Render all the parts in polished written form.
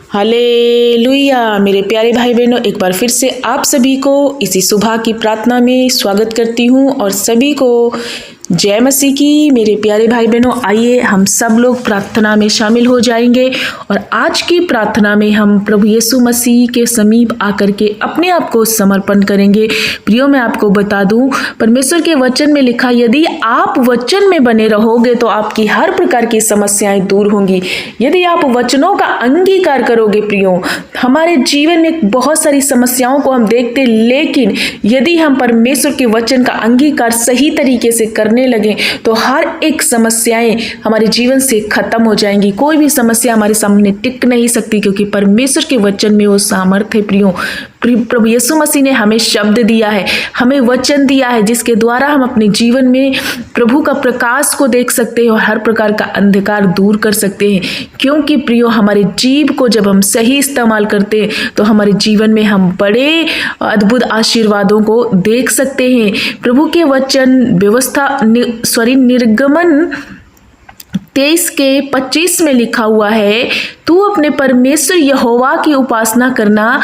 Hallelujah. मेरे प्यारे भाई बहनों, एक बार फिर से आप सभी को इसी सुबह की प्रार्थना में स्वागत करती हूँ और सभी को जय मसीह की। मेरे प्यारे भाई बहनों, आइए हम सब लोग प्रार्थना में शामिल हो जाएंगे और आज की प्रार्थना में हम प्रभु यीशु मसीह के समीप आकर के अपने आप को समर्पण करेंगे। प्रियो, मैं आपको बता दूं, परमेश्वर के वचन में लिखा, यदि आप वचन में बने रहोगे तो आपकी हर प्रकार की समस्याएं दूर होंगी। यदि आप वचनों का अंगीकार करोगे प्रियो, हमारे जीवन में बहुत सारी समस्याओं को हम देखते, लेकिन यदि हम परमेश्वर के वचन का अंगीकार सही तरीके से करने लगे तो हर एक समस्याएं हमारे जीवन से खत्म हो जाएंगी। कोई भी समस्या हमारे सामने टिक नहीं सकती, क्योंकि परमेश्वर के वचन में वो सामर्थ है। प्रियो, प्रभु यीशु मसीह ने हमें शब्द दिया है, हमें वचन दिया है, जिसके द्वारा हम अपने जीवन में प्रभु का प्रकाश को देख सकते हैं और हर प्रकार का अंधकार दूर कर सकते हैं। क्योंकि प्रियो, हमारे जीव को जब हम सही इस्तेमाल करते हैं तो हमारे जीवन में हम बड़े अद्भुत आशीर्वादों को देख सकते हैं। प्रभु के वचन निर्गमन 23:25 में लिखा हुआ है, तू अपने परमेश्वर यहोवा की उपासना करना,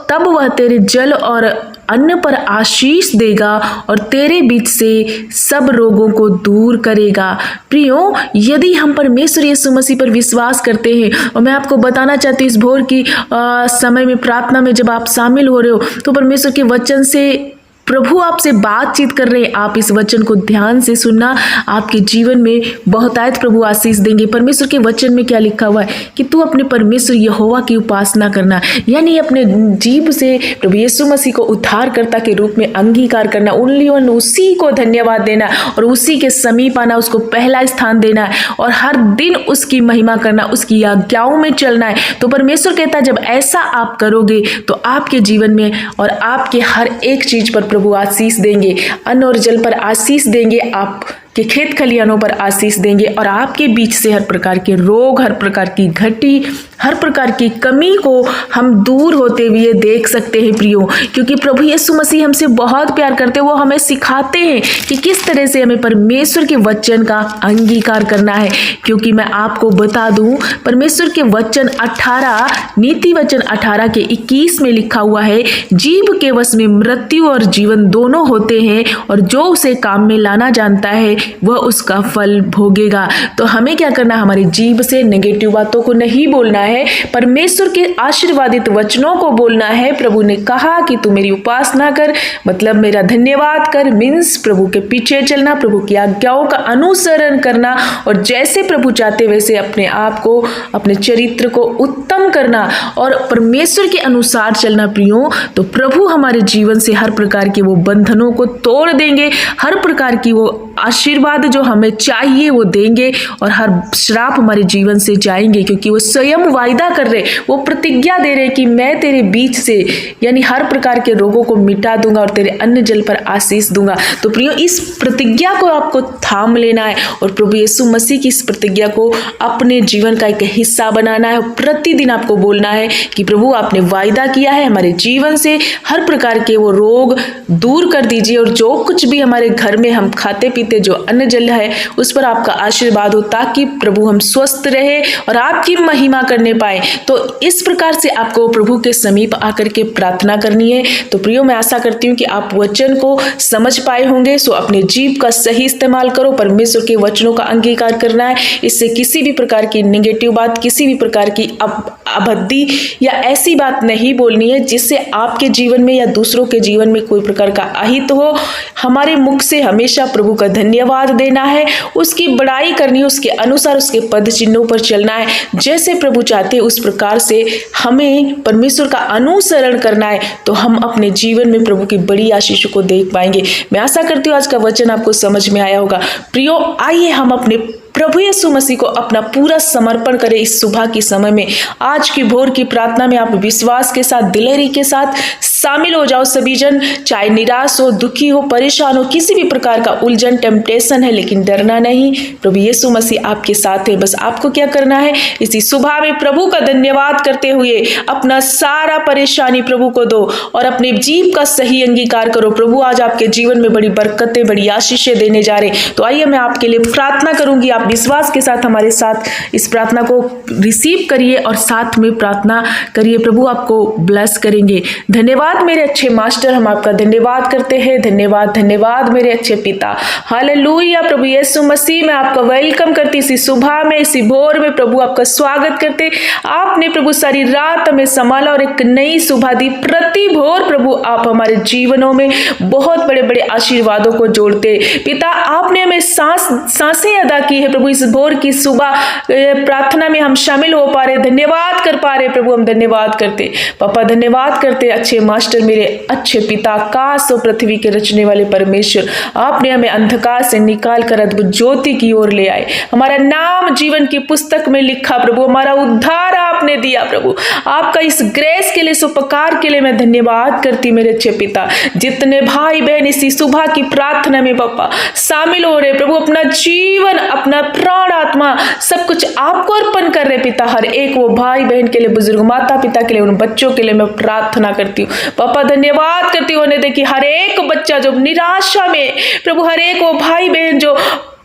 तब वह तेरे जल और अन्न पर आशीष देगा और तेरे बीच से सब रोगों को दूर करेगा। प्रियो, यदि हम परमेश्वर यीशु मसीह पर विश्वास करते हैं, और मैं आपको बताना चाहती हूँ इस भोर की समय में प्रार्थना में जब आप शामिल हो रहे हो तो परमेश्वर के वचन से प्रभु आपसे बातचीत कर रहे हैं। आप इस वचन को ध्यान से सुनना, आपके जीवन में बहुतायत प्रभु आशीष देंगे। परमेश्वर के वचन में क्या लिखा हुआ है कि तू अपने परमेश्वर यहोवा की उपासना करना, यानी अपने जीव से प्रभु यीशु मसीह को उद्धारकर्ता के रूप में अंगीकार करना, ओनली वन उसी को धन्यवाद देना और उसी के समीप आना, उसको पहला स्थान देना है और हर दिन उसकी महिमा करना, उसकी आज्ञाओं में चलना है। तो परमेश्वर कहता है, जब ऐसा आप करोगे तो आपके जीवन में और आपके हर एक चीज पर प्रभु आशीष देंगे। अन्न और जल पर आशीष देंगे, आप के खेत खलियानों पर आशीष देंगे और आपके बीच से हर प्रकार के रोग, हर प्रकार की घटी, हर प्रकार की कमी को हम दूर होते हुए देख सकते हैं। प्रियो, क्योंकि प्रभु यीशु मसीह हमसे बहुत प्यार करते हैं, वो हमें सिखाते हैं कि किस तरह से हमें परमेश्वर के वचन का अंगीकार करना है। क्योंकि मैं आपको बता दूं, परमेश्वर के वचन 18 नीति वचन 18 के 21 में लिखा हुआ है, जीव के वश में मृत्यु और जीवन दोनों होते हैं और जो उसे काम में लाना जानता है वह उसका फल भोगेगा। तो हमें क्या करना, हमारे जीव से नेगेटिव बातों को नहीं बोलना है, परमेश्वर के आशीर्वादित वचनों को बोलना है। प्रभु ने कहा कि तू मेरी उपासना कर, मतलब मेरा धन्यवाद कर, मीन्स प्रभु के पीछे चलना, प्रभु की आज्ञाओं का अनुसरण करना और जैसे प्रभु चाहते वैसे अपने आप को, अपने चरित्र को उत्तम करना और परमेश्वर के अनुसार चलना। प्रियो, तो प्रभु हमारे जीवन से हर प्रकार के वो बंधनों को तोड़ देंगे, हर प्रकार की वो आशीर्वाद जो हमें चाहिए वो देंगे और हर श्राप हमारे जीवन से जाएंगे, क्योंकि वो स्वयं वायदा कर रहे, वो प्रतिज्ञा दे रहे कि मैं तेरे बीच से, यानी हर प्रकार के रोगों को मिटा दूंगा और तेरे अन्न जल पर आशीष दूंगा। तो प्रियो, इस प्रतिज्ञा को आपको थाम लेना है और प्रभु यीशु मसीह की इस प्रतिज्ञा को अपने जीवन का एक हिस्सा बनाना है और प्रतिदिन आपको बोलना है कि प्रभु, आपने वायदा किया है हमारे जीवन से हर प्रकार के वो रोग दूर कर दीजिए और जो कुछ भी हमारे घर में हम खाते पीते जो अन्न जल है उस पर आपका आशीर्वाद हो, ताकि प्रभु हम स्वस्थ रहे और आपकी महिमा करने पाए। तो इस प्रकार से आपको प्रभु के समीप आकर के प्रार्थना करनी है। तो प्रियो, मैं आशा करती हूँ कि आप वचन को समझ पाए होंगे। सो अपने जीव का सही इस्तेमाल करो, परमेश्वर के वचनों का अंगीकार करना है। इससे किसी भी प्रकार की नेगेटिव बात, किसी भी प्रकार की अभद्दी या ऐसी बात नहीं बोलनी है जिससे आपके जीवन में या दूसरों के जीवन में कोई प्रकार का अहित हो। हमारे मुख से हमेशा प्रभु का धन्यवाद देना है, उसकी बड़ाई करनी है, उसके अनुसार उसके पद चिन्हों पर चलना है। जैसे प्रभु चाहते हैं उस प्रकार से हमें परमेश्वर का अनुसरण करना है, तो हम अपने जीवन में प्रभु की बड़ी आशीषों को देख पाएंगे। मैं आशा करती हूँ आज का वचन आपको समझ में आया होगा। प्रियो, आइए हम अपने प्रभु यीशु मसीह को अपना पूरा समर्पण करें इस सुबह की समय में। आज की भोर की प्रार्थना में आप विश्वास के साथ, दिलेरी के साथ शामिल हो जाओ। सभी जन, चाहे निराश हो, दुखी हो, परेशान हो, किसी भी प्रकार का उलझन, टेम्पटेशन है, लेकिन डरना नहीं, प्रभु यीशु मसीह आपके साथ है। बस आपको क्या करना है, इसी सुबह में प्रभु का धन्यवाद करते हुए अपना सारा परेशानी प्रभु को दो और अपने जीव का सही अंगीकार करो। प्रभु आज आपके जीवन में बड़ी बरकतें, बड़ी आशीषें देने जा रहे। तो आइए मैं आपके लिए प्रार्थना करूंगी, आप आप विश्वास के साथ हमारे साथ इस प्रार्थना को रिसीव करिए और साथ में प्रार्थना करिए। प्रभु आपको ब्लेस करेंगे। धन्यवाद मेरे अच्छे मास्टर, हम आपका धन्यवाद करते हैं। धन्यवाद धन्यवाद मेरे अच्छे पिता। हालेलुया। प्रभु यीशु मसीह में आपका वेलकम करती, इसी सुबह में, इसी भोर में प्रभु आपका स्वागत करते। आपने प्रभु सारी रात हमें संभाला और एक नई सुबह दी। प्रति भोर प्रभु आप हमारे जीवनों में बहुत बड़े बड़े आशीर्वादों को जोड़ते। पिता आपने हमें सांसें अदा की है प्रभु। इस भोर की सुबह प्रार्थना में हम शामिल हो पा रहे, धन्यवाद कर पा रहे प्रभु, हम धन्यवाद करते। पापा धन्यवाद करते अच्छे मास्टर, मेरे अच्छे पिता, आकाश और पृथ्वी के रचने वाले परमेश्वर। आपने हमें अंधकार से निकाल कर अद्भुत ज्योति की ओर ले आए। हमारा नाम जीवन की पुस्तक में लिखा प्रभु, हमारा उद्धार आपने दिया प्रभु। आपका इस ग्रेस के लिए, इस उपकार के लिए मैं धन्यवाद करती मेरे अच्छे पिता। जितने भाई बहन इसी सुबह की प्रार्थना में पापा शामिल हो रहे प्रभु, अपना जीवन, अपना प्राण, आत्मा सब कुछ आपको अर्पण कर रहे पिता। हर एक वो भाई बहन के लिए, बुजुर्ग माता पिता के लिए, उन बच्चों के लिए मैं प्रार्थना करती हूँ पापा। धन्यवाद करती हूँ देखिए हर एक बच्चा जो निराशा में प्रभु, हर एक वो भाई बहन जो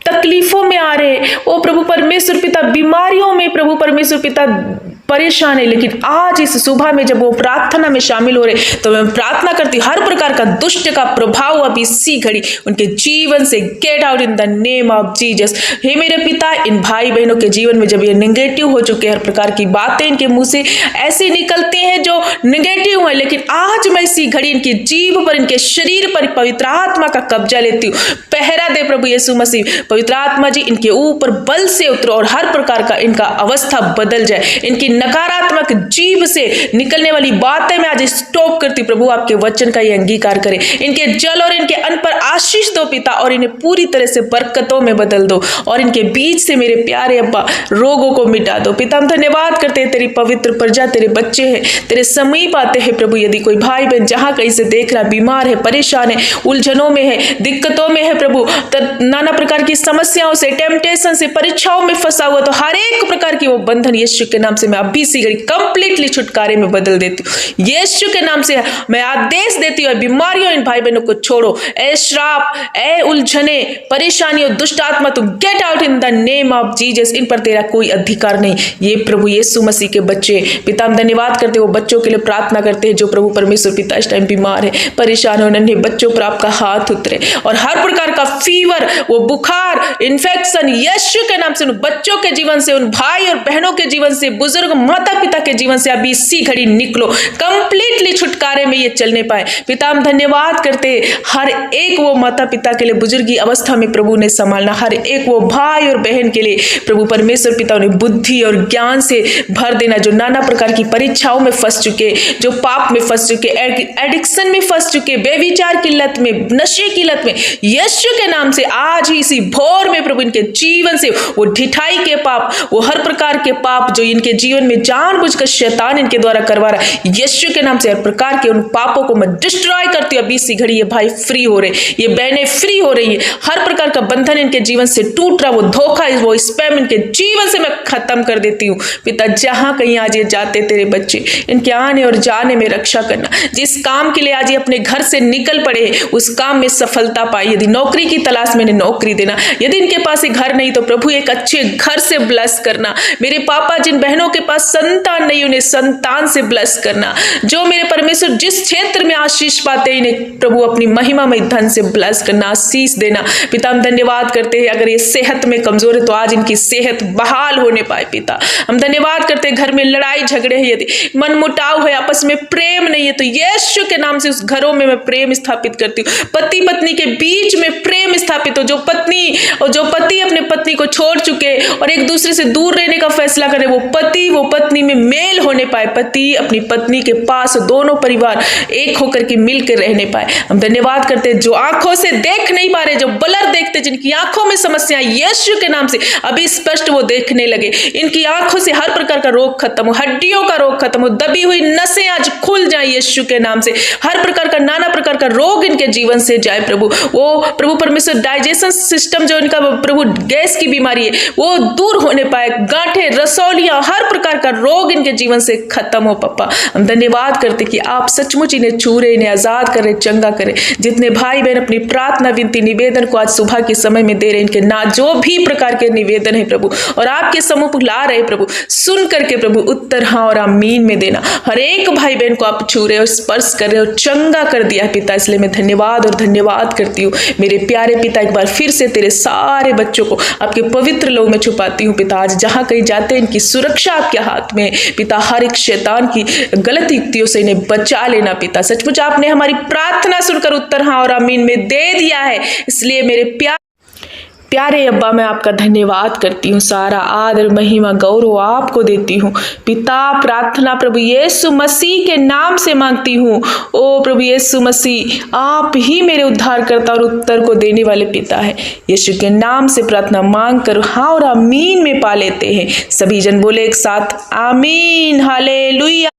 तकलीफों में आ रहे, ओ प्रभु परमेश्वर पिता बीमारियों में प्रभु परमेश्वर पिता परेशान है, लेकिन आज इस सुबह में जब वो प्रार्थना में शामिल हो रहे तो मैं प्रार्थना करती हूँ हर प्रकार का दुष्ट का प्रभाव अब इसी घड़ी उनके जीवन से get out in the name of Jesus. हे मेरे पिता, इन भाई बहनों के जीवन में जब ये नेगेटिव हो चुके हैं, हर प्रकार की बातें इनके मुंह से ऐसी निकलती हैं जो नेगेटिव है, लेकिन आज मैं इसी घड़ी इनकी जीभ पर, इनके शरीर पर पवित्र आत्मा का कब्जा लेती हूँ। पहरा दे प्रभु यीशु मसीह। पवित्र आत्मा जी इनके ऊपर बल से उतरो और हर प्रकार का इनका अवस्था बदल जाए। इनकी नकारात्मक जीभ से निकलने वाली बातें मैं आज स्टॉप करती प्रभु। आपके वचन का ये अंगीकार करे। इनके जल और इनके अन्न पर आशीष दो पिता, और इन्हें पूरी तरह से बरकतों में बदल दो, और इनके बीच से मेरे प्यारे अब्बा रोगों को मिटा दो पिता। हम धन्यवाद करते हैं, तेरी पवित्र प्रजा, तेरे बच्चे हैं, तेरे समीप आते हैं प्रभु। यदि कोई भाई बहन जहां कहीं से देख रहा, बीमार है, परेशान है, उलझनों में है, दिक्कतों में है प्रभु, नाना प्रकार की समस्याओं से, टेम्पटेशन से, परीक्षाओं में फंसा हुआ, तो हर एक प्रकार की वो बंधन यीशु के नाम से मैं अभी सी घड़ी कंप्लीटली छुटकारे में बदल देती हूँ। यीशु के नाम से मैं आदेश देती हूँ, बीमारियों इन भाई बहनों को छोड़ो। ए श्राप, ए उलझने, परेशानियों, दुष्ट आत्मा, तू get out in the name of Jesus. इन पर तेरा कोई अधिकार नहीं। ये प्रभु यीशु मसीह के बच्चे पिता, हम धन्यवाद करते हैं। वो बच्चों के लिए प्रार्थना करते हैं जो प्रभु परमेश्वर पिता इस टाइम बीमार है, परेशान है, उन्हें बच्चों पर आपका हाथ उतरे, और हर प्रकार का फीवर, वो बुखार, इन्फेक्शन यीशु के नाम से उन बच्चों के जीवन से, उन भाई और बहनों के जीवन से, बुजुर्ग माता पिता के जीवन से अभी इसी घड़ी निकलो, कंप्लीटली छुटकारे में ये चलने पाए पिता। हम धन्यवाद करते हर एक वो माता पिता के लिए बुजुर्गी अवस्था में प्रभु ने संभालना, हर एक वो भाई और बहन के लिए प्रभु परमेश्वर पिता उन्हें बुद्धि और ज्ञान से भर देना, जो नाना प्रकार की परीक्षाओं में फंस चुके, जो पाप में फंस चुके, एडिक्शन में फंस चुके, बेविचार की लत में, नशे की लत में, यीशु के नाम से आज ही इसी भोर में प्रभु इनके जीवन से वो ढिठाई के पाप, वो हर प्रकार के पाप जो इनके जीवन में जानबूझकर शैतान इनके द्वारा करवा रहा है, यीशु के नाम से हर प्रकार के उन पापों को मैं डिस्ट्रॉय करती हूँ। अभी इसी घड़ी ये भाई फ्री हो रहे, ये बहनें फ्री हो रही है, हर प्रकार का बंधन इनके जीवन से टूट रहा, वो धोखा, वो स्पैम इनके जीवन से मैं खत्म कर देती हूँ पिता। जहां कहीं आज ये जाते तेरे बच्चे, इनके आने और जाने में रक्षा करना। जिस काम के लिए आज ये अपने घर से निकल पड़े हैं, उस काम में सफलता पाए। यदि नौकरी की तलाश में नौकरी देना, यदि इनके पास एक घर नहीं तो प्रभु एक अच्छे घर से ब्लेस करना। मेरे पापा, जिन बहनों के पास संतान नहीं, उन्हें संतान से ब्लेस करना। जो मेरे परमेश्वर जिस क्षेत्र में आशीष पाते, इन्हें प्रभु अपनी महिमा में धन से ब्लेस करना, आशीष देना पिता। हम धन्यवाद करते हैं, अगर ये सेहत में कमजोर है तो आज इनकी सेहत बहाल होने पाए पिता। हम धन्यवाद करते हैं, घर में लड़ाई झगड़े हैं, यदि मन मुटाव है, आपस में प्रेम नहीं है, तो यीशु के नाम से उस घरों में मैं प्रेम स्थापित करती हूँ। पति पत्नी के बीच में प्रेम स्थापित हो। जो पति अपने पत्नी को छोड़ चुके और एक दूसरे से दूर रहने का फैसला करे, वो पत्नी में मेल होने पाए। पति अपनी पत्नी के पास, दोनों परिवार एक होकर के मिलकर रहने पाए। हम धन्यवाद करते हैं, जो आंखों से देख नहीं पा रहे, जो ब्लर देखते, जिनकी आंखों में समस्या, यीशु के नाम से अभी स्पष्ट वो देखने लगे। इनकी आंखों से हर प्रकार का रोग खत्म हो, हड्डियों का रोग खत्म हो, दबी हुई नसें आज खुल जाए यीशु के नाम से। हर प्रकार का, नाना प्रकार का रोग इनके जीवन से जाए प्रभु। वो प्रभु परमेश्वर डाइजेशन सिस्टम जो इनका प्रभु गैस की बीमारी है, वो दूर होने पाए। गांठें, रसौलियां, हर प्रकार प्रकार का रोग इनके जीवन से खत्म हो पापा। हम धन्यवाद करते कि आप सचमुच इन्हें छू रहे, इन्हें आजाद कर रहे, चंगा करें। जितने भाई बहन अपनी प्रार्थना विनती निवेदन को आज सुबह के समय में दे रहे, इनके ना जो भी प्रकार के निवेदन है प्रभु और आपके सम्मुख ला रहे प्रभु, सुन करके प्रभु उत्तर हाँ और आमीन में देना। हर एक भाई बहन को आप छू रहे और स्पर्श कर रहे और चंगा कर दिया है पिता, इसलिए मैं धन्यवाद और धन्यवाद करती हूँ। मेरे प्यारे पिता, एक बार फिर से तेरे सारे बच्चों को आपके पवित्र लोग में छुपाती हूँ पिता। आज जहाँ कहीं जाते हैं इनकी सुरक्षा आपके हाथ में पिता। हर एक शैतान की गलत युक्तियों से इन्हें बचा लेना पिता। सचमुच आपने हमारी प्रार्थना सुनकर उत्तर हाँ और आमीन में दे दिया है, इसलिए मेरे प्यारे अब्बा मैं आपका धन्यवाद करती हूँ। सारा आदर महिमा गौरव आपको देती हूँ पिता। प्रार्थना प्रभु यीशु मसीह के नाम से मांगती हूँ। ओ प्रभु यीशु मसीह, आप ही मेरे उद्धारकर्ता और उत्तर को देने वाले पिता है। यीशु के नाम से प्रार्थना मांग कर हाँ और आमीन में पा लेते हैं। सभी जन बोले एक साथ आमीन, हालेलुया।